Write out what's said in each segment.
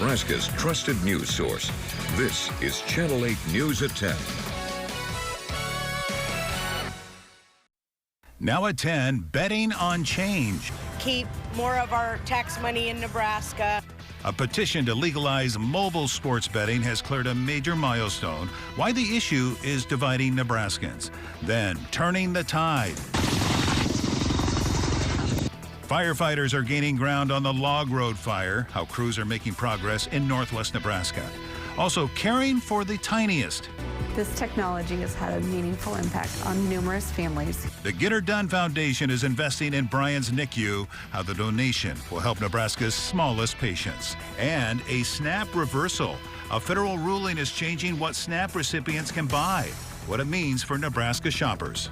Nebraska's trusted news source. This is Channel 8 News at 10. Now at 10, betting on change. Keep more of our tax money in Nebraska. A petition to legalize mobile sports betting has cleared a major milestone. Why the issue is dividing Nebraskans. Then, turning the tide. Firefighters are gaining ground on the Log Road fire, how crews are making progress in northwest Nebraska. Also, caring for the tiniest. This technology has had a meaningful impact on numerous families. The Get Her Done Foundation is investing in Bryan's NICU, how the donation will help Nebraska's smallest patients. And a SNAP reversal. A federal ruling is changing what SNAP recipients can buy, what it means for Nebraska shoppers.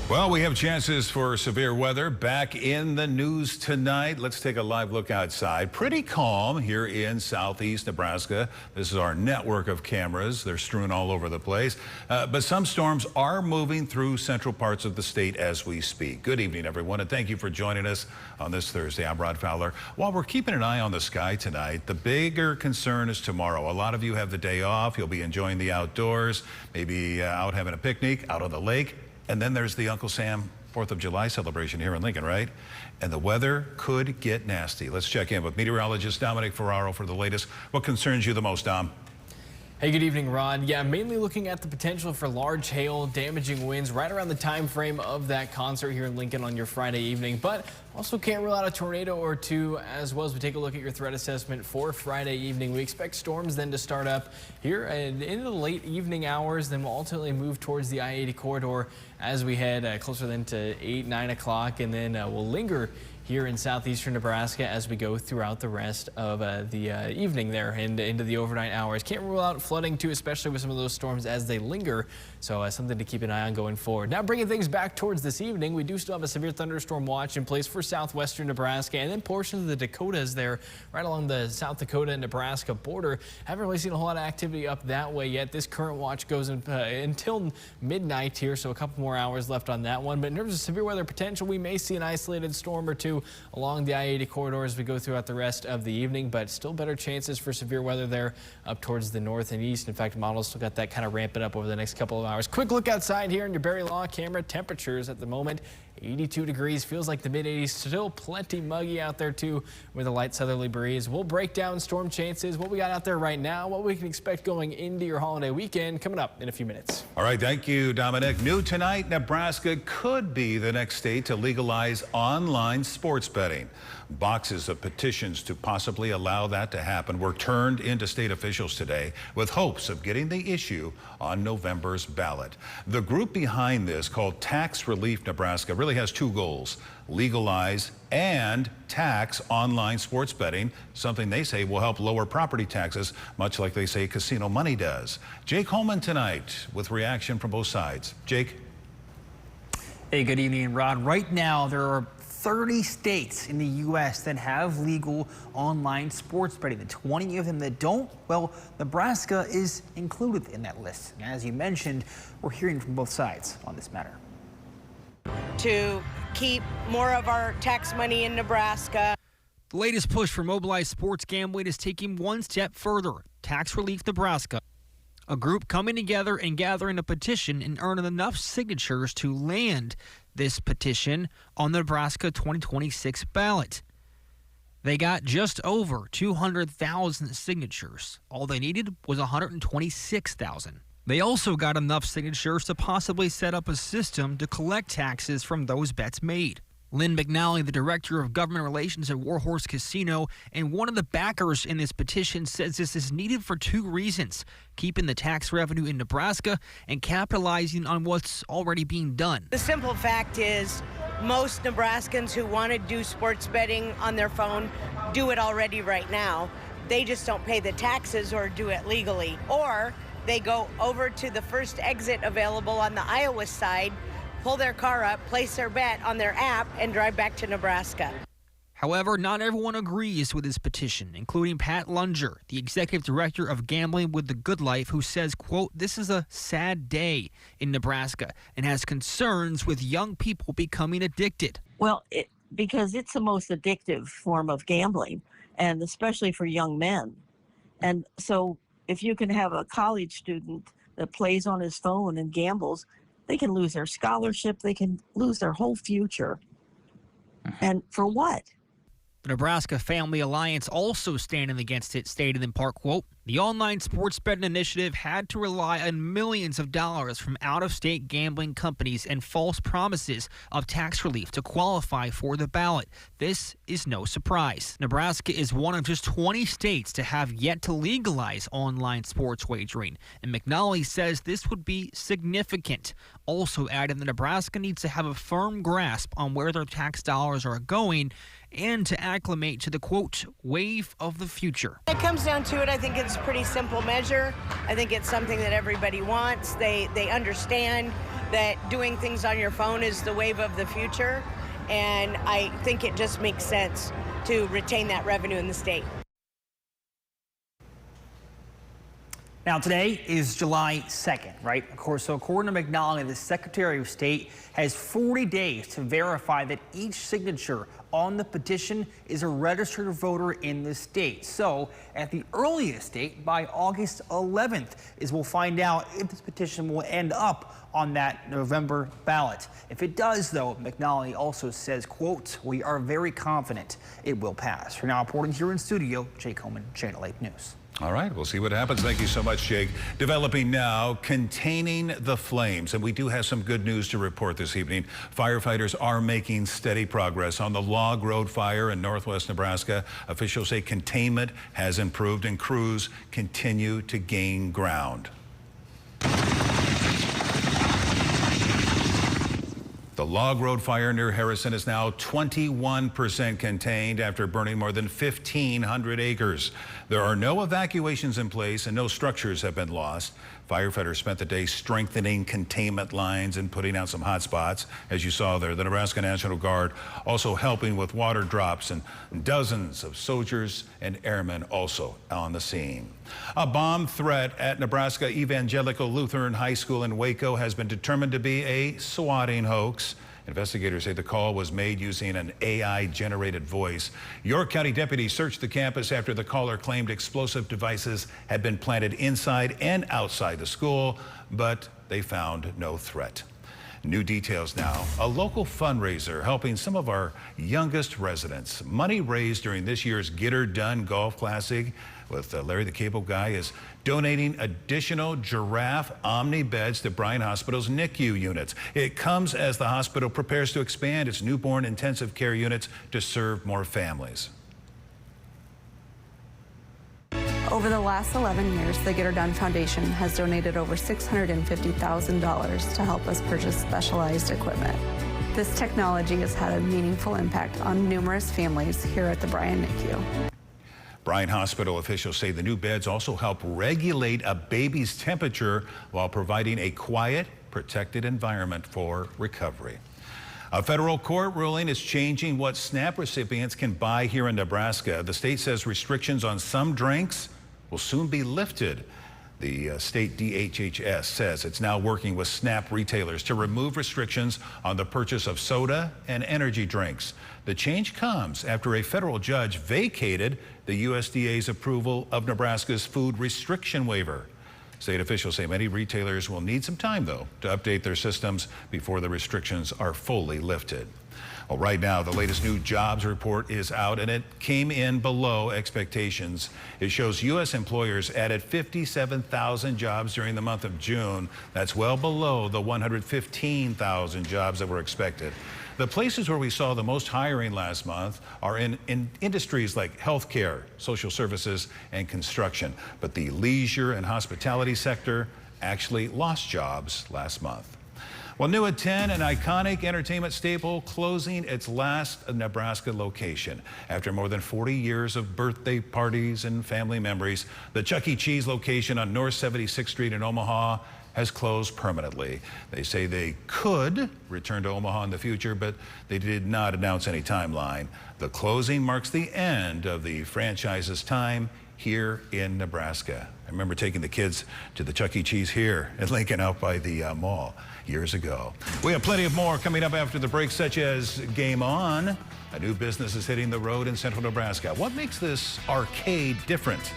Well, we have chances for severe weather back in the news tonight. Let's take a live look outside. Pretty calm here in southeast Nebraska. This is our network of cameras. They're strewn all over the place. But some storms are moving through central parts of the state as we speak. Good evening, everyone, and thank you for joining us on this Thursday. I'm Rod Fowler. While we're keeping an eye on the sky tonight, the bigger concern is tomorrow. A lot of you have the day off. You'll be enjoying the outdoors, maybe out having a picnic out on the lake. And then there's the Uncle Sam 4th of July celebration here in Lincoln, right? And the weather could get nasty. Let's check in with meteorologist Dominic Ferraro for the latest. What concerns you the most, Dom? Hey, good evening, Rod. Yeah, mainly looking at the potential for large hail, damaging winds right around the time frame of that concert here in Lincoln on your Friday evening. But also can't rule out a tornado or two as well as we take a look at your threat assessment for Friday evening. We expect storms then to start up here and into the late evening hours. Then we'll ultimately move towards the I-80 corridor as we head closer then to 8, 9 o'clock. And then we'll linger here in southeastern Nebraska as we go throughout the rest of the evening there and into the overnight hours. Can't rule out flooding too, especially with some of those storms as they linger. So something to keep an eye on going forward. Now bringing things back towards this evening, we do still have a severe thunderstorm watch in place for southwestern Nebraska and then portions of the Dakotas there right along the South Dakota and Nebraska border. Haven't really seen a whole lot of activity up that way yet. This current watch goes until midnight here, so a couple more hours left on that one. But in terms of severe weather potential, we may see an isolated storm or two along the I-80 corridor as we go throughout the rest of the evening, but still better chances for severe weather there up towards the north and east. In fact, models still got that kind of ramping up over the next couple of hours. Quick look outside here in your Barry Law camera. Temperatures at the moment 82 degrees, feels like the mid-80s. Still plenty muggy out there too with a light southerly breeze. We'll break down storm chances, what we got out there right now, what we can expect going into your holiday weekend coming up in a few minutes. All right, thank you, Dominic. New tonight, Nebraska could be the next state to legalize online sports betting. Boxes of petitions to possibly allow that to happen were turned into state officials today with hopes of getting the issue on November's ballot. The group behind this, called Tax Relief Nebraska, really has two goals: legalize and tax online sports betting, something they say will help lower property taxes, much like they say casino money does. Jake Holman tonight with reaction from both sides. Jake? Hey, good evening, Rod. Right now, there are 30 states in the U.S. that have legal online sports betting. The 20 of them that don't, well, Nebraska is included in that list. And as you mentioned, we're hearing from both sides on this matter. To keep more of our tax money in Nebraska. The latest push for mobilized sports gambling is taking one step further. Tax Relief Nebraska, a group coming together and gathering a petition and earning enough signatures to land this petition on the Nebraska 2026 ballot. They got just over 200,000 signatures. All they needed was 126,000. They also got enough signatures to possibly set up a system to collect taxes from those bets made. Lynn McNally, the director of government relations at Warhorse Casino and one of the backers in this petition, says this is needed for two reasons: keeping the tax revenue in Nebraska and capitalizing on what's already being done. The simple fact is most Nebraskans who want to do sports betting on their phone do it already right now. They just don't pay the taxes or do it legally. Or they go over to the first exit available on the Iowa side, pull their car up, place their bet on their app, and drive back to Nebraska. However, not everyone agrees with this petition, including Pat Lunger, the executive director of Gambling with the Good Life, who says, quote, "This is a sad day in Nebraska," and has concerns with young people becoming addicted. Well, because it's the most addictive form of gambling, and especially for young men. And so if you can have a college student that plays on his phone and gambles, they can lose their scholarship, they can lose their whole future. And for what? The Nebraska Family Alliance, also standing against it, stated in part, quote, the online sports betting initiative had to rely on millions of dollars from out-of-state gambling companies and false promises of tax relief to qualify for the ballot. This is no surprise. Nebraska is one of just 20 states to have yet to legalize online sports wagering, and McNally says this would be significant. Also added that Nebraska needs to have a firm grasp on where their tax dollars are going and to acclimate to the, quote, wave of the future. When it comes down to it, I think it's a pretty simple measure. I think it's something that everybody wants. They understand that doing things on your phone is the wave of the future, and I think it just makes sense to retain that revenue in the state. Now, today is July 2nd, right? Of course, so according to McNally, the Secretary of State has 40 days to verify that each signature on the petition is a registered voter in the state. So, at the earliest date, by August 11th, we'll find out if this petition will end up on that November ballot. If it does, though, McNally also says, quote, we are very confident it will pass. For now, reporting here in studio, Jake Holman, Channel 8 News. All right, we'll see what happens. Thank you so much, Jake. Developing now, containing the flames. And we do have some good news to report this evening. Firefighters are making steady progress on the Log Road fire in northwest Nebraska. Officials say containment has improved and crews continue to gain ground. The Log Road fire near Harrison is now 21% contained after burning more than 1,500 acres. There are no evacuations in place and no structures have been lost. Firefighters spent the day strengthening containment lines and putting out some hot spots, as you saw there. The Nebraska National Guard also helping with water drops, and dozens of soldiers and airmen also on the scene. A bomb threat at Nebraska Evangelical Lutheran High School in Waco has been determined to be a swatting hoax. Investigators say the call was made using an AI-generated voice. York County deputies searched the campus after the caller claimed explosive devices had been planted inside and outside the school, but they found no threat. New details now. A local fundraiser helping some of our youngest residents. Money raised during this year's Get Her Done Golf Classic with Larry the Cable Guy is donating additional giraffe Omni beds to Bryan Hospital's NICU units. It comes as the hospital prepares to expand its newborn intensive care units to serve more families. Over the last 11 years, the Get Her Done Foundation has donated over $650,000 to help us purchase specialized equipment. This technology has had a meaningful impact on numerous families here at the Bryan NICU. Bryan Hospital officials say the new beds also help regulate a baby's temperature while providing a quiet, protected environment for recovery. A federal court ruling is changing what SNAP recipients can buy here in Nebraska. The state says restrictions on some drinks will soon be lifted. The state DHHS says it's now working with SNAP retailers to remove restrictions on the purchase of soda and energy drinks. The change comes after a federal judge vacated the USDA's approval of Nebraska's food restriction waiver. State officials say many retailers will need some time, though, to update their systems before the restrictions are fully lifted. Well, right now, the latest new jobs report is out, and it came in below expectations. It shows U.S. employers added 57,000 jobs during the month of June. That's well below the 115,000 jobs that were expected. The places where we saw the most hiring last month are in industries like healthcare, social services, and construction. But the leisure and hospitality sector actually lost jobs last month. Well, new at 10, an iconic entertainment staple closing its last Nebraska location. After more than 40 years of birthday parties and family memories, the Chuck E. Cheese location on North 76th Street in Omaha has closed permanently. They say they could return to Omaha in the future, but they did not announce any timeline. The closing marks the end of the franchise's time here in Nebraska. I remember taking the kids to the Chuck E. Cheese here in Lincoln out by the mall years ago. We have plenty of more coming up after the break, such as Game On. A new business is hitting the road in central Nebraska. What makes this arcade different?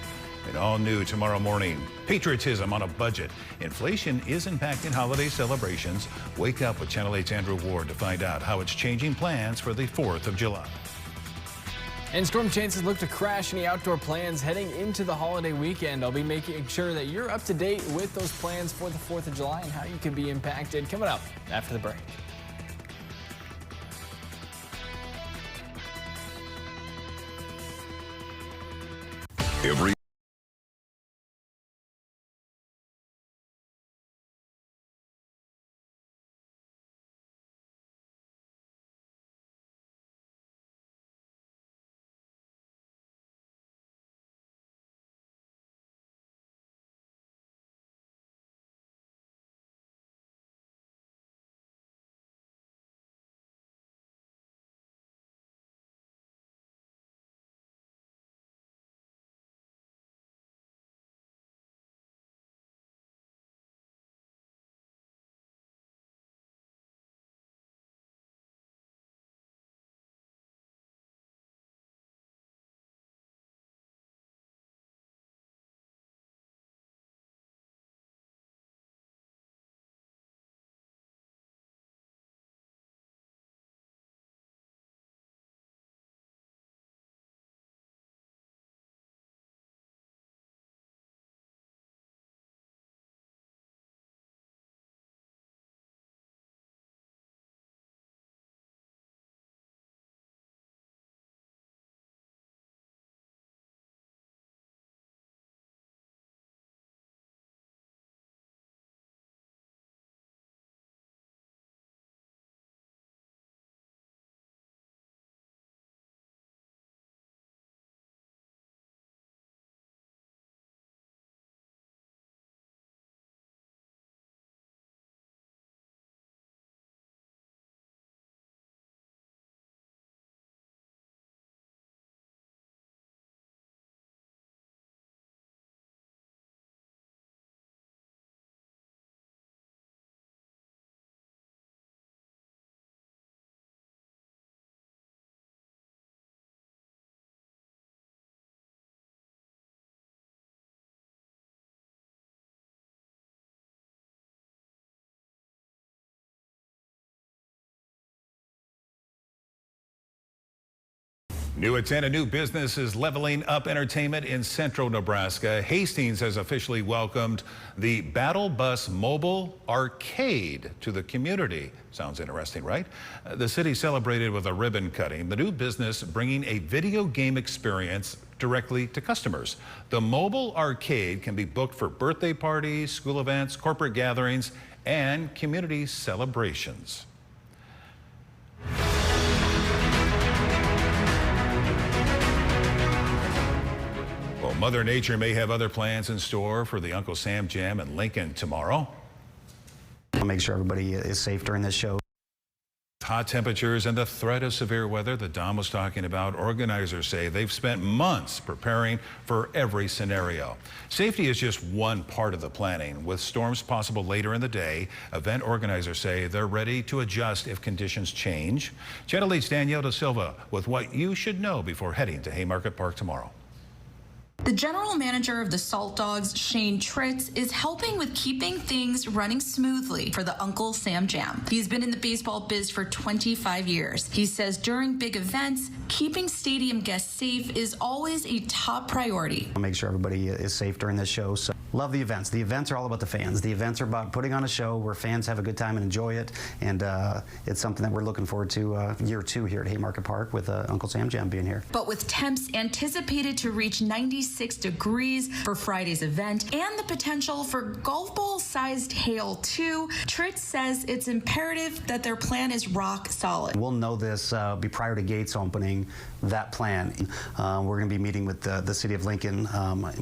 And all new tomorrow morning. Patriotism on a budget. Inflation is impacting holiday celebrations. Wake up with Channel 8's Andrew Ward to find out how it's changing plans for the 4th of July. And storm chances look to crash any outdoor plans heading into the holiday weekend. I'll be making sure that you're up to date with those plans for the 4th of July and how you can be impacted. Coming up after the break. Every New at 10, a new business is leveling up entertainment in central Nebraska. Hastings has officially welcomed the Battle Bus Mobile Arcade to the community. Sounds interesting, right? The city celebrated with a ribbon cutting. The new business bringing a video game experience directly to customers. The mobile arcade can be booked for birthday parties, school events, corporate gatherings, and community celebrations. Well, Mother Nature may have other plans in store for the Uncle Sam Jam in Lincoln tomorrow. I'll make sure everybody is safe during this show. Hot temperatures and the threat of severe weather that Don was talking about, organizers say they've spent months preparing for every scenario. Safety is just one part of the planning. With storms possible later in the day, event organizers say they're ready to adjust if conditions change. Channel 8's Danielle Da Silva with what you should know before heading to Haymarket Park tomorrow. The general manager of the Salt Dogs, Shane Tritz, is helping with keeping things running smoothly for the Uncle Sam Jam. He's been in the baseball biz for 25 years. He says during big events, keeping stadium guests safe is always a top priority. I'll make sure everybody is safe during this show. So love the events. The events are all about the fans. The events are about putting on a show where fans have a good time and enjoy it. And it's something that we're looking forward to year 2 here at Haymarket Park with Uncle Sam Jam being here. But with temps anticipated to reach 96 degrees for Friday's event and the potential for golf ball-sized hail too, Tritz says it's imperative that their plan is rock solid. We'll know this be prior to gates opening, that plan. We're going to be meeting with the city of Lincoln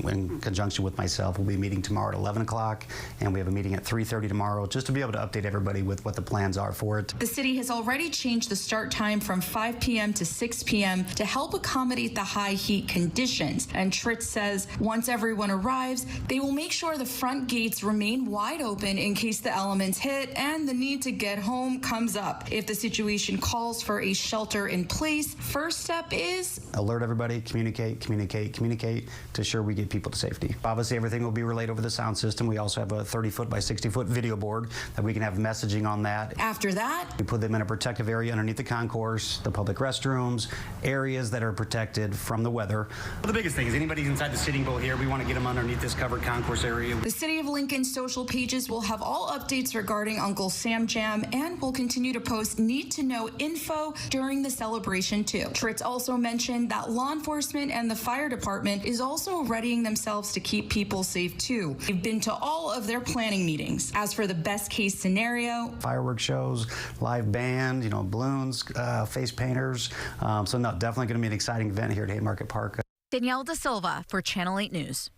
in conjunction with myself. We'll be meeting tomorrow at 11 o'clock, and we have a meeting at 3:30 tomorrow just to be able to update everybody with what the plans are for it. The city has already changed the start time from 5 p.m. to 6 p.m. to help accommodate the high heat conditions, and Tritz Tritz says once everyone arrives, they will make sure the front gates remain wide open in case the elements hit and the need to get home comes up. If the situation calls for a shelter in place, first step is alert everybody, communicate to ensure we get people to safety. Obviously, everything will be relayed over the sound system. We also have a 30-foot by 60-foot video board that we can have messaging on that. After that, we put them in a protective area underneath the concourse, the public restrooms, areas that are protected from the weather. The biggest thing is anybody inside the sitting bowl here, we want to get them underneath this covered concourse area. The City of Lincoln's social pages will have all updates regarding Uncle Sam Jam and will continue to post need-to-know info during the celebration too. Tritz also mentioned that law enforcement and the fire department is also readying themselves to keep people safe too. They've been to all of their planning meetings. As for the best case scenario, fireworks shows, live band, balloons, face painters. So no, definitely going to be an exciting event here at Haymarket Park. Danielle Da Silva for Channel 8 News.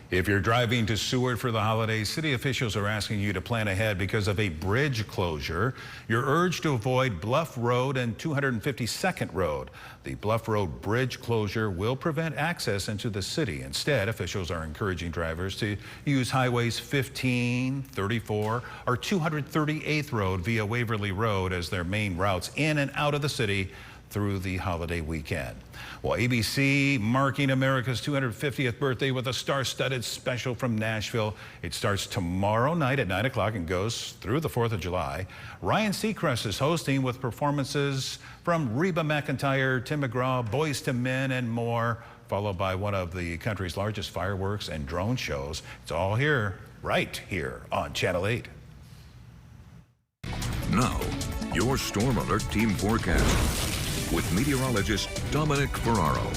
If you're driving to Seward for the holidays, city officials are asking you to plan ahead because of a bridge closure. You're urged to avoid Bluff Road and 252nd Road. The Bluff Road bridge closure will prevent access into the city. Instead, officials are encouraging drivers to use highways 15, 34, or 238th Road via Waverly Road as their main routes in and out of the city through the holiday weekend. Well, ABC marking America's 250th birthday with a star-studded special from Nashville. It starts tomorrow night at 9 o'clock and goes through the 4th of July. Ryan Seacrest is hosting with performances from Reba McEntire, Tim McGraw, Boyz II Men, and more, followed by one of the country's largest fireworks and drone shows. It's all here, right here on Channel 8. Now, your Storm Alert Team forecast with meteorologist Dominic Ferraro.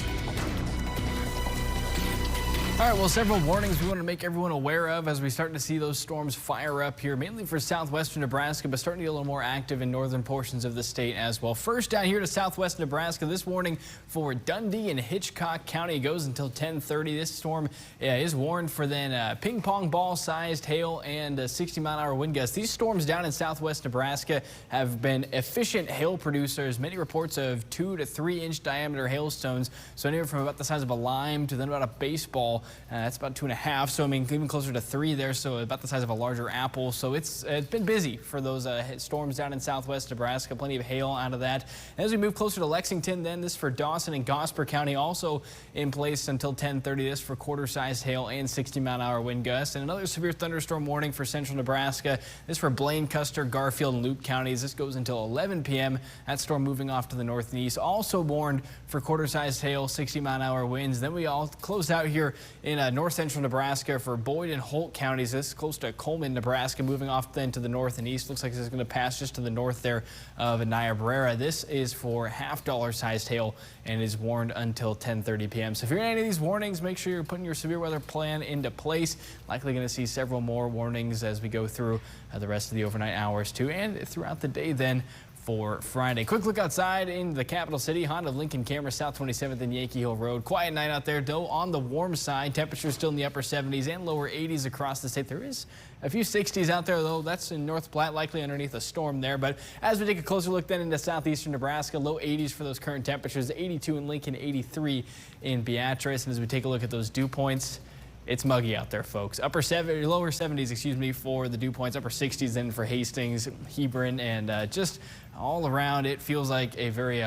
All right, well, several warnings we want to make everyone aware of as we start to see those storms fire up here, mainly for southwestern Nebraska, but starting to get a little more active in northern portions of the state as well. First, down here to southwest Nebraska, this warning for Dundee and Hitchcock County goes until 10:30. This storm is warned for then ping pong ball sized hail and 60-mile-an-hour wind gusts. These storms down in southwest Nebraska have been efficient hail producers. Many reports of 2 to 3 inch diameter hailstones, so anywhere from about the size of a lime to then about a baseball. That's about 2.5, so I mean even closer to 3 there, so about the size of a larger apple. So it's been busy for those storms down in southwest Nebraska. Plenty of hail out of that. And as we move closer to Lexington, then this for Dawson and Gosper County, also in place until 10:30. This for quarter-sized hail and 60-mile-an-hour wind gusts. And another severe thunderstorm warning for central Nebraska. This for Blaine, Custer, Garfield, and Loup counties. This goes until 11 p.m. That storm moving off to the north and east. Also warned for quarter-sized hail, 60-mile-an-hour winds. Then we all close out here in north central Nebraska for Boyd and Holt counties. This is close to Coleman, Nebraska, moving off then to the north and east. Looks like this is going to pass just to the north there of Niobrara. This is for half-dollar sized hail and is warned until 10:30 p.m. So if you're in any of these warnings, make sure you're putting your severe weather plan into place. Likely going to see several more warnings as we go through the rest of the overnight hours too, and throughout the day then for Friday. Quick look outside in the capital city. Honda of Lincoln camera, South 27th and Yankee Hill Road. Quiet night out there, though on the warm side. Temperatures still in the upper 70s and lower 80s across the state. There is a few 60s out there, though. That's in North Platte, likely underneath a storm there. But as we take a closer look then into southeastern Nebraska, low 80s for those current temperatures. 82 in Lincoln, 83 in Beatrice. And as we take a look at those dew points, it's muggy out there, folks. Lower 70s, excuse me, for the dew points. Upper 60s then for Hastings, Hebron, and just all around it feels like a very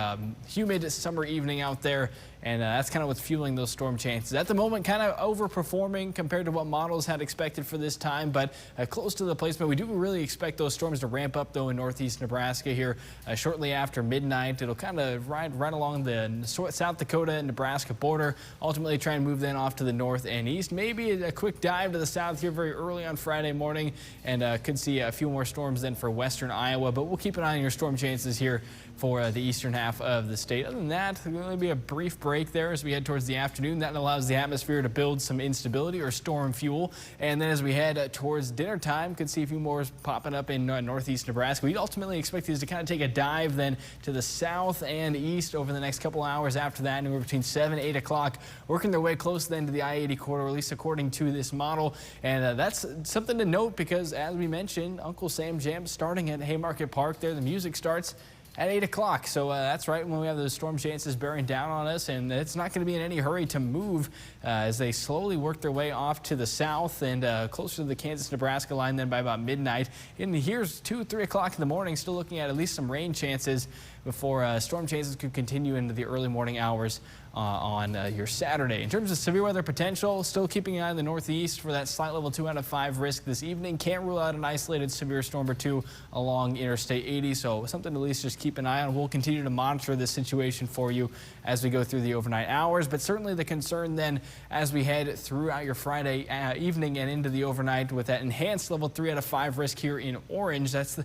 humid summer evening out there. And that's kind of what's fueling those storm chances. At the moment, kind of overperforming compared to what models had expected for this time, but close to the placement. We do really expect those storms to ramp up, though, in northeast Nebraska here shortly after midnight. It'll kind of ride right along the South Dakota and Nebraska border, ultimately try and move then off to the north and east. Maybe a quick dive to the south here very early on Friday morning, and could see a few more storms then for western Iowa, but we'll keep an eye on your storm chances here for the eastern half of the state. Other than that, there's going to be a brief break there as we head towards the afternoon. That allows the atmosphere to build some instability or storm fuel. And then as we head towards dinner time, could see a few more popping up in northeast Nebraska. We ultimately expect these to kind of take a dive then to the south and east over the next couple hours after that. And we're between 7 and 8 o'clock, working their way close then to the I-80 corridor, at least according to this model. And that's something to note because, as we mentioned, Uncle Sam Jam starting at Haymarket Park there. The music starts At 8 o'clock. So that's right when we have those storm chances bearing down on us, and it's not going to be in any hurry to move as they slowly work their way off to the south and closer to the Kansas-Nebraska line then by about midnight. And here's 2, 3 o'clock in the morning, still looking at least some rain chances before storm chances could continue into the early morning hours on your Saturday. In terms of severe weather potential, still keeping an eye on the northeast for that slight level 2 out of 5 risk this evening. Can't rule out an isolated severe storm or two along Interstate 80, so something to at least just keep an eye on. We'll continue to monitor this situation for you as we go through the overnight hours, but certainly the concern then as we head throughout your Friday evening and into the overnight with that enhanced level 3 out of 5 risk here in orange. That's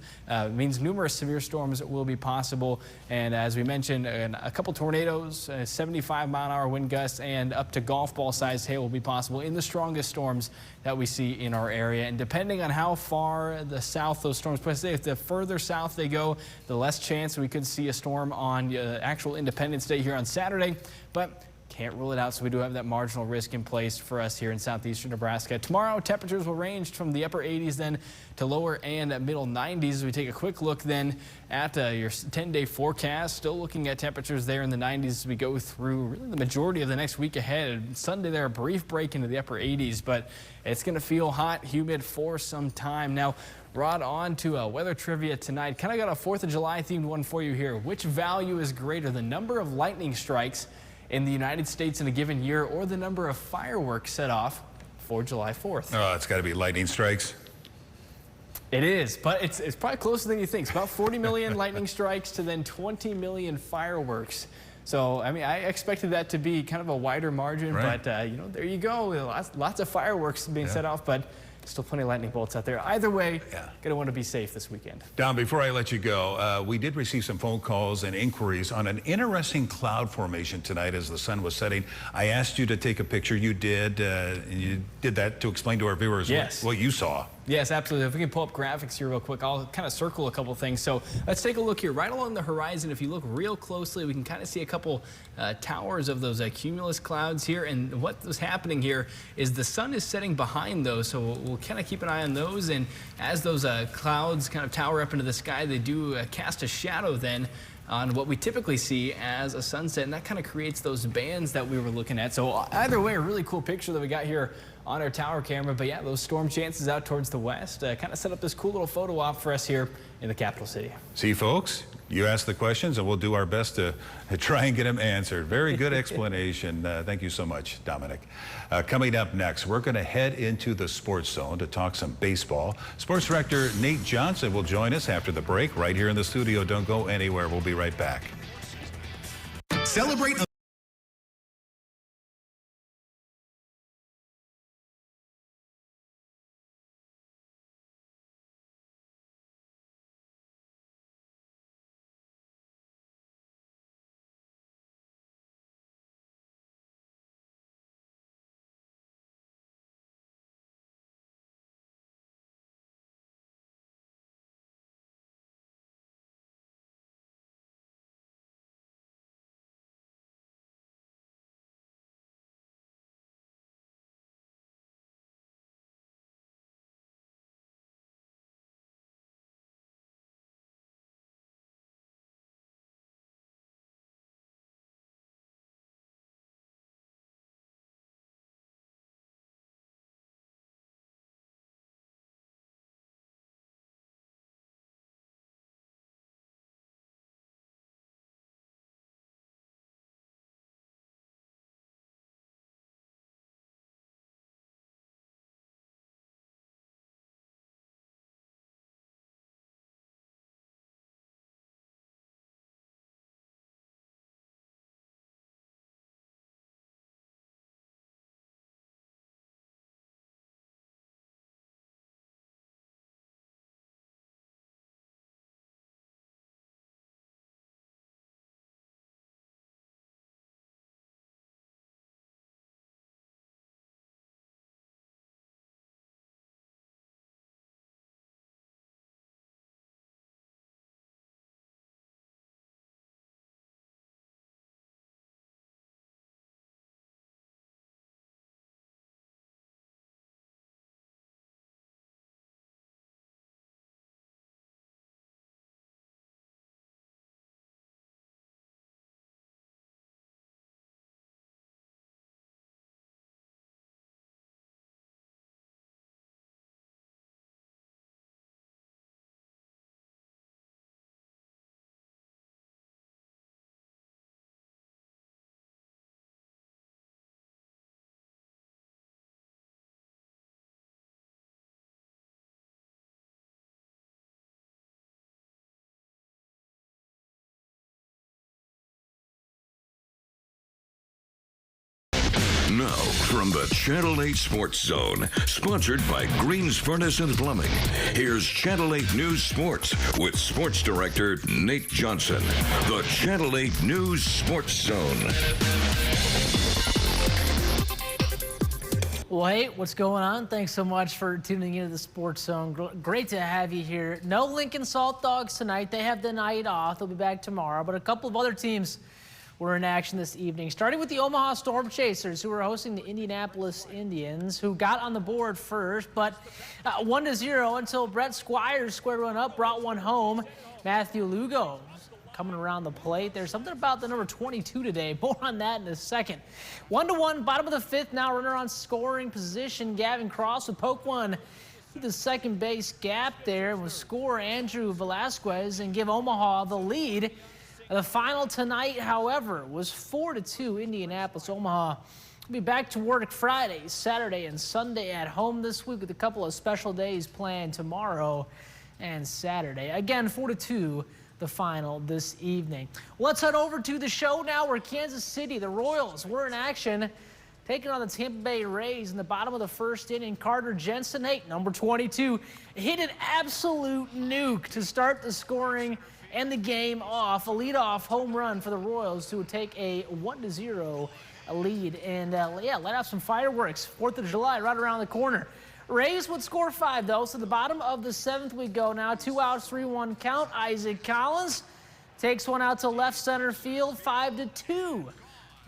means numerous severe storms will be possible, and as we mentioned, a couple tornadoes, 75-mile-an-hour wind gusts, and up to golf ball sized hail will be possible in the strongest storms that we see in our area. And depending on how far the south those storms push, if the further south they go, the less chance we could see a storm on actual Independence Day here on Saturday. But can't rule it out, so we do have that marginal risk in place for us here in southeastern Nebraska. Tomorrow, temperatures will range from the upper 80s then to lower and middle 90s. As we take a quick look then at your 10-day forecast, still looking at temperatures there in the 90s as we go through really the majority of the next week ahead. Sunday there, a brief break into the upper 80s, but it's going to feel hot, humid for some time. Now, Rod, on to weather trivia tonight. Kind of got a 4th of July themed one for you here. Which value is greater, the number of lightning strikes in the United States in a given year, or the number of fireworks set off for July 4th? Oh, it's got to be lightning strikes. It is, but it's probably closer than you think. It's about 40 million lightning strikes to then 20 million fireworks. So, I mean, I expected that to be kind of a wider margin, right. But, you know, there you go. Lots of fireworks being set off, but still plenty of lightning bolts out there. Either way, going to want to be safe this weekend. Don, before I let you go, we did receive some phone calls and inquiries on an interesting cloud formation tonight as the sun was setting. I asked you to take a picture. You did, and you did that to explain to our viewers what you saw. Yes, absolutely. If we can pull up graphics here real quick, I'll kind of circle a couple things. So let's take a look here. Right along the horizon, if you look real closely, we can kind of see a couple towers of those cumulus clouds here. And what was happening here is the sun is setting behind those. So we'll kind of keep an eye on those. And as those clouds kind of tower up into the sky, they do cast a shadow then on what we typically see as a sunset, and that kind of creates those bands that we were looking at. So either way, a really cool picture that we got here on our tower camera. But yeah, those storm chances out towards the west kind of set up this cool little photo op for us here in the capital city. See, folks, you ask the questions and we'll do our best to try and get them answered. Very good explanation. Thank you so much, Dominic. Coming up next, we're going to head into the sports zone to talk some baseball. Sports director Nate Johnson will join us after the break right here in the studio. Don't go anywhere. We'll be right back. Celebrate Now, from the Channel 8 Sports Zone, sponsored by Green's Furnace and Plumbing, here's Channel 8 News Sports with Sports Director Nate Johnson. The Channel 8 News Sports Zone. Well, hey, what's going on? Thanks so much for tuning into the Sports Zone. Great to have you here. No Lincoln Salt Dogs tonight. They have the night off. They'll be back tomorrow. But a couple of other teams were in action this evening, starting with the Omaha Storm Chasers, who were hosting the Indianapolis Indians, who got on the board first, but 1-0 until Brett Squires squared one up, brought one home. Matthew Lugo coming around the plate. There's something about the number 22 today. More on that in a second. 1-1, bottom of the fifth. Now runner on scoring position. Gavin Cross would poke one through the second base gap there and will score Andrew Velasquez and give Omaha the lead. The final tonight, however, was 4-2 Indianapolis. Omaha will be back to work Friday, Saturday, and Sunday at home this week with a couple of special days planned tomorrow and Saturday. Again, 4-2. The final this evening. Let's head over to the show now where Kansas City, the Royals, were in action, taking on the Tampa Bay Rays in the bottom of the first inning. Carter Jensen, number 22, hit an absolute nuke to start the scoring and the game off. A leadoff home run for the Royals to take a 1-0 lead. And let out some fireworks. 4th of July right around the corner. Rays would score 5, though, so the bottom of the 7th we go now. 2 outs, 3-1 count. Isaac Collins takes one out to left center field, 5-2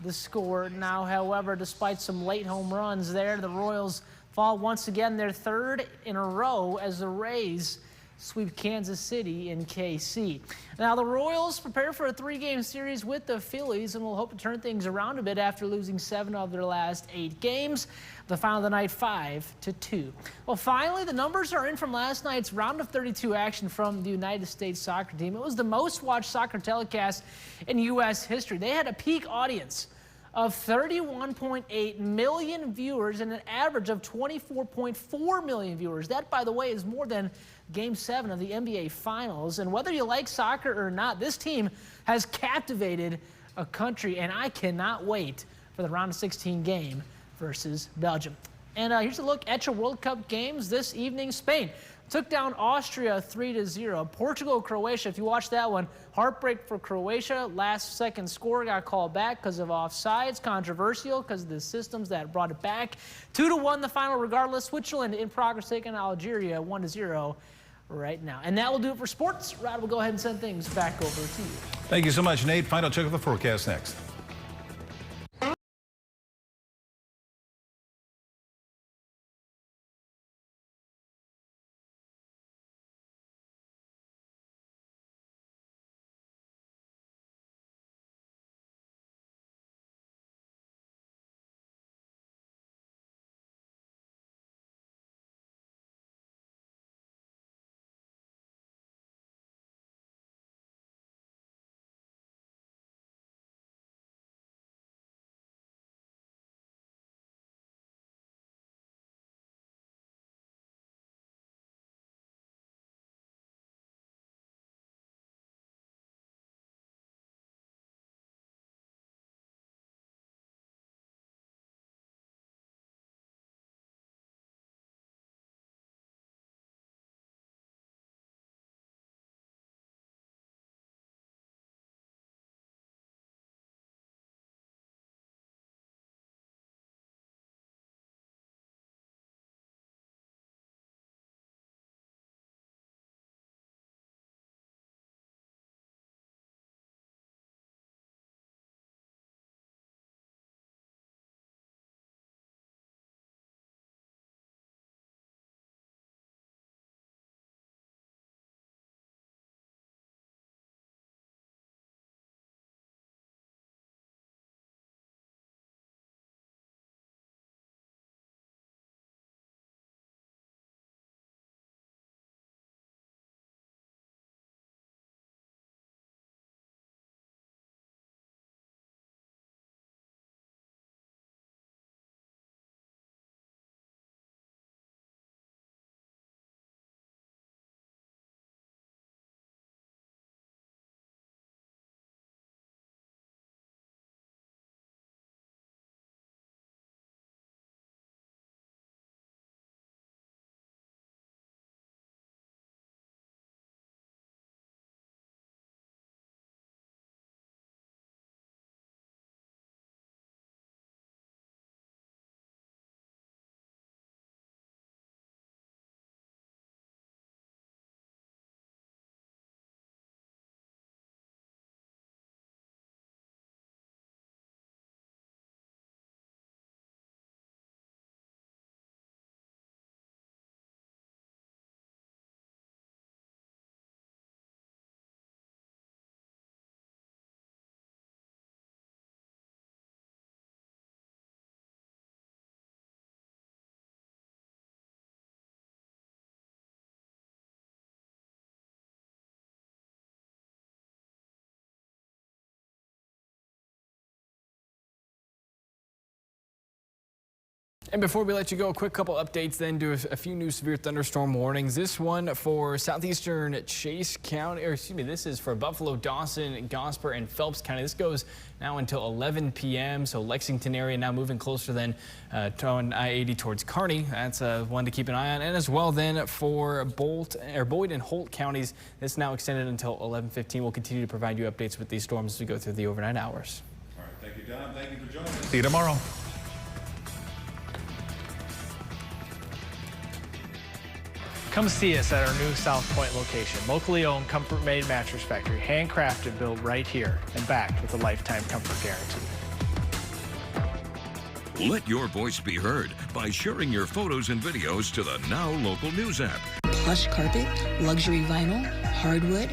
the score now. However, despite some late home runs there, the Royals fall once again their 3rd in a row as the Rays sweep Kansas City in KC. Now, the Royals prepare for a 3-game series with the Phillies and will hope to turn things around a bit after losing 7 of their last 8 games. The final of the night, 5-2. Well, finally, the numbers are in from last night's round of 32 action from the United States soccer team. It was the most watched soccer telecast in U.S. history. They had a peak audience of 31.8 million viewers and an average of 24.4 million viewers. That, by the way, is more than Game 7 of the NBA Finals. And whether you like soccer or not, this team has captivated a country, and I cannot wait for the round of 16 game versus Belgium. And here's a look at your World Cup games this evening. Spain took down Austria 3-0. Portugal, Croatia, if you watched that one, heartbreak for Croatia. Last second score got called back because of offsides. Controversial because of the systems that brought it back. 2-1 the final regardless. Switzerland in progress taking Algeria 1-0 right now. And that will do it for sports. Rod will go ahead and send things back over to you. Thank you so much, Nate. Final check of the forecast next. And before we let you go, a quick couple updates then to a few new severe thunderstorm warnings. This one for southeastern Chase County, or excuse me, this is for Buffalo, Dawson, Gosper, and Phelps County. This goes now until 11 p.m. So Lexington area now moving closer than on I-80 towards Kearney. That's one to keep an eye on. And as well then for Boyd and Holt counties, this now extended until 11:15. We'll continue to provide you updates with these storms as we go through the overnight hours. All right, thank you, Don. Thank you for joining us. See you tomorrow. Come see us at our new South Point location. Locally owned, comfort-made mattress factory, handcrafted, built right here, and backed with a lifetime comfort guarantee. Let your voice be heard by sharing your photos and videos to the Now Local News app. Plush carpet, luxury vinyl, hardwood,